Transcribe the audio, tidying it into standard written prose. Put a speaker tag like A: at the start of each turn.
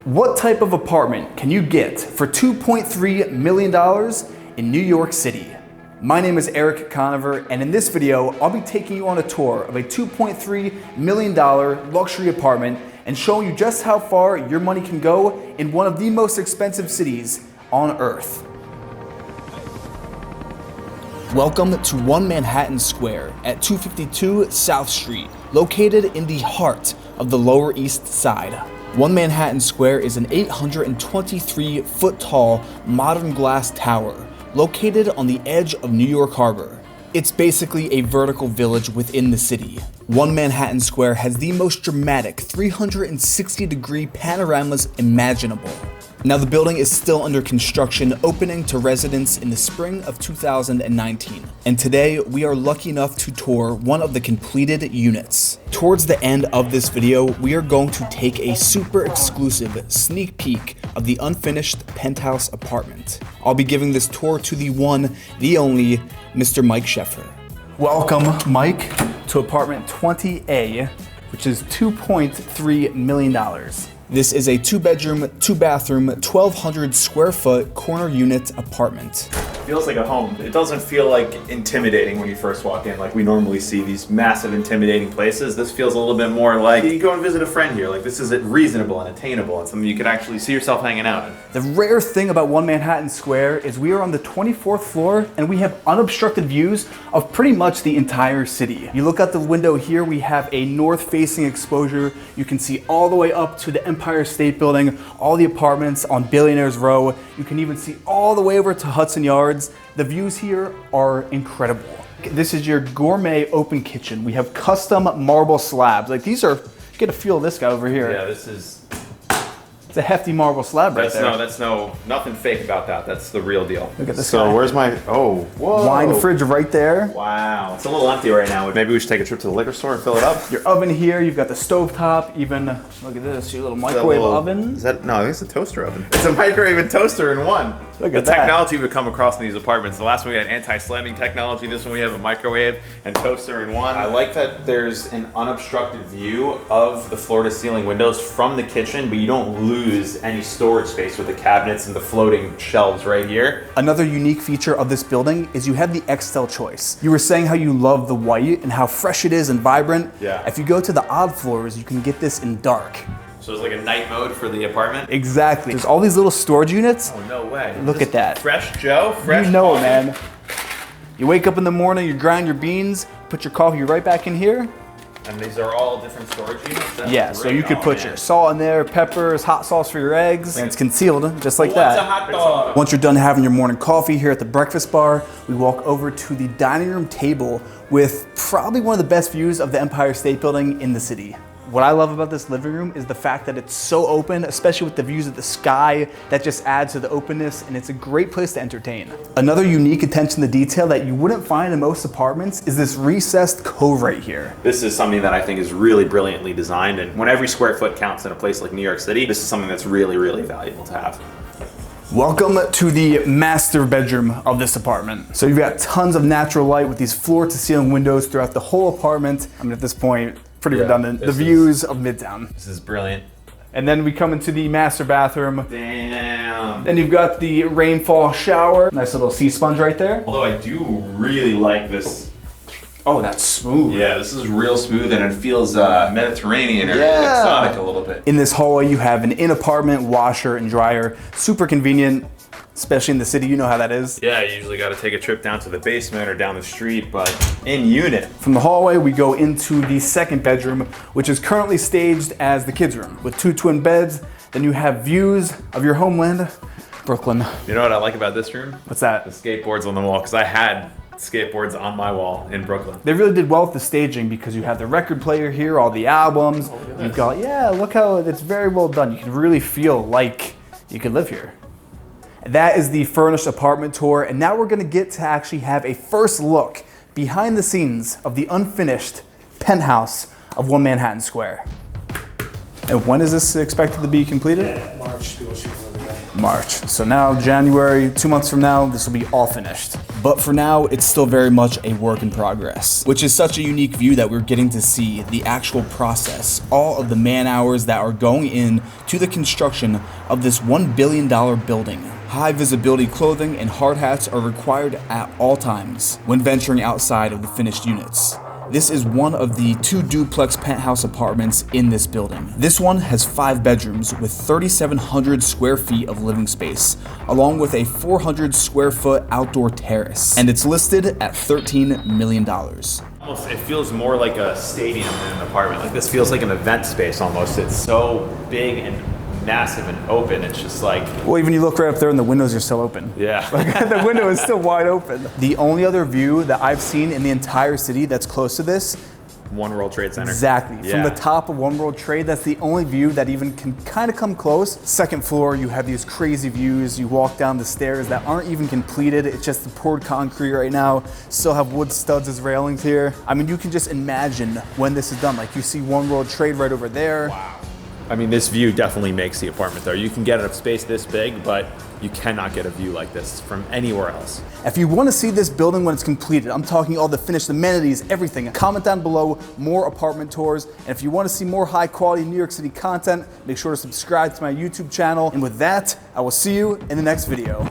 A: What type of apartment can you get for $2.3 million in New York City? My name is Erik Conover, and in this video, I'll be taking you on a tour of a $2.3 million luxury apartment and showing you just how far your money can go in one of the most expensive cities on earth. Welcome to One Manhattan Square at 252 South Street, located in the heart of the Lower East Side. One Manhattan Square is an 823-foot tall modern glass tower located on the edge of New York Harbor. It's basically a vertical village within the city. One Manhattan Square has the most dramatic 360-degree panoramas imaginable. Now, the building is still under construction, opening to residents in the spring of 2019. And today, we are lucky enough to tour one of the completed units. Towards the end of this video, we are going to take a super exclusive sneak peek of the unfinished penthouse apartment. I'll be giving this tour to the one, the only, Mr. Mike Sheffer. Welcome, Mike, to apartment 20A, which is $2.3 million. This is a 2-bedroom, 2-bathroom, 1,200 square foot corner unit apartment.
B: Feels like a home. It doesn't feel like intimidating when you first walk in, like we normally see these massive intimidating places. This feels a little bit more like you go and visit a friend here. Like this is reasonable and attainable and something you could actually see yourself hanging out in.
A: The rare thing about One Manhattan Square is we are on the 24th floor and we have unobstructed views of pretty much the entire city. You look out the window here, we have a north-facing exposure. You can see all the way up to the Empire State Building, all the apartments on Billionaires Row. You can even see all the way over to Hudson Yards. The views here are incredible. This is your gourmet open kitchen. We have custom marble slabs. Like these are, get a feel of this guy over here.
B: Yeah, this is...
A: It's a hefty marble slab right there.
B: Nothing fake about that. That's the real deal.
A: Look at this
B: So
A: guy.
B: where's my, oh, whoa.
A: Wine fridge right there.
B: Wow, it's a little empty right now. Maybe we should take a trip to the liquor store and fill it up.
A: Your oven here, you've got the stovetop, even, look at this, your little microwave oven.
B: Is that, no, I think it's a toaster oven. It's a microwave and toaster in one.
A: Look
B: the
A: at that.
B: technology we come across in these apartments. The last one we had anti-slamming technology. This one we have a microwave and toaster in one. I like that there's an unobstructed view of the floor-to-ceiling windows from the kitchen, but you don't lose any storage space with the cabinets and the floating shelves right here.
A: Another unique feature of this building is you have the Xtel choice. You were saying how you love the white and how fresh it is and vibrant.
B: Yeah.
A: If you go to the odd floors, you can get this in dark.
B: So it's like a night mode for the apartment?
A: Exactly. There's all these little storage units.
B: Oh, no way.
A: Look at that.
B: Fresh Joe? Fresh
A: You know it,
B: coffee?
A: man. You wake up in the morning, you grind your beans, put your coffee right back in here.
B: And these are all different storage units? That's
A: Yeah, so
B: great.
A: you could put your salt in there, peppers, hot sauce for your eggs, and it's concealed just like that.
B: What's a hot dog?
A: Once you're done having your morning coffee here at the breakfast bar, we walk over to the dining room table with probably one of the best views of the Empire State Building in the city. What I love about this living room is the fact that it's so open, especially with the views of the sky. That just adds to the openness, and it's a great place to entertain. Another unique attention to detail that you wouldn't find in most apartments is this recessed cove right here.
B: This is something that I think is really brilliantly designed, and when every square foot counts in a place like New York City, this is something that's really, really valuable to have.
A: Welcome to the master bedroom of this apartment. So you've got tons of natural light with these floor-to-ceiling windows throughout the whole apartment. I mean, at this point, pretty redundant. The views of Midtown.
B: This is brilliant.
A: And then we come into the master bathroom.
B: Damn.
A: Then you've got the rainfall shower. Nice little sea sponge right there.
B: Although I do really like this.
A: Oh, that's smooth.
B: Yeah, this is real smooth and it feels Mediterranean or exotic a little bit.
A: In this hallway, you have an in-apartment washer and dryer. Super convenient, especially in the city. You know how that is.
B: Yeah, you usually got to take a trip down to the basement or down the street, but in unit.
A: From the hallway, we go into the second bedroom, which is currently staged as the kids' room with 2 twin beds. Then you have views of your homeland, Brooklyn.
B: You know what I like about this room?
A: What's that?
B: The skateboards on the wall, because I had skateboards on my wall in Brooklyn.
A: They really did well with the staging because you have the record player here, all the albums. You've got, yeah, look how it's very well done. You can really feel like you could live here. That is the furnished apartment tour, and now we're gonna get to actually have a first look behind the scenes of the unfinished penthouse of One Manhattan Square. And when is this expected to be completed?
C: Yeah, March, people shoot for the day.
A: March. So now January, 2 months from now, this will be all finished. But for now, it's still very much a work in progress, which is such a unique view that we're getting to see the actual process, all of the man hours that are going in to the construction of this $1 billion building. High visibility clothing and hard hats are required at all times when venturing outside of the finished units. This is one of the 2 duplex penthouse apartments in this building. This one has 5 bedrooms with 3,700 square feet of living space, along with a 400 square foot outdoor terrace, and it's listed at $13 million.
B: Almost, it feels more like a stadium than an apartment. Like this feels like an event space almost. It's so big and massive and open. It's just like,
A: well, even you look right up there and the windows are still open.
B: yeah.
A: Like, the window is still wide open. The only other view that I've seen in the entire city that's close to this,
B: One World Trade Center.
A: exactly.
B: Yeah.
A: From the top of One World Trade, that's the only view that even can kind of come close. Second floor, you have these crazy views. You walk down the stairs that aren't even completed. It's just the poured concrete right now. Still have wood studs as railings here. I mean, you can just imagine when this is done. Like you see One World Trade right over there.
B: Wow. I mean, this view definitely makes the apartment though. You can get a space this big, but you cannot get a view like this from anywhere else.
A: If you want to see this building when it's completed, I'm talking all the finished amenities, everything, comment down below more apartment tours. And if you want to see more high quality New York City content, make sure to subscribe to my YouTube channel. And with that, I will see you in the next video.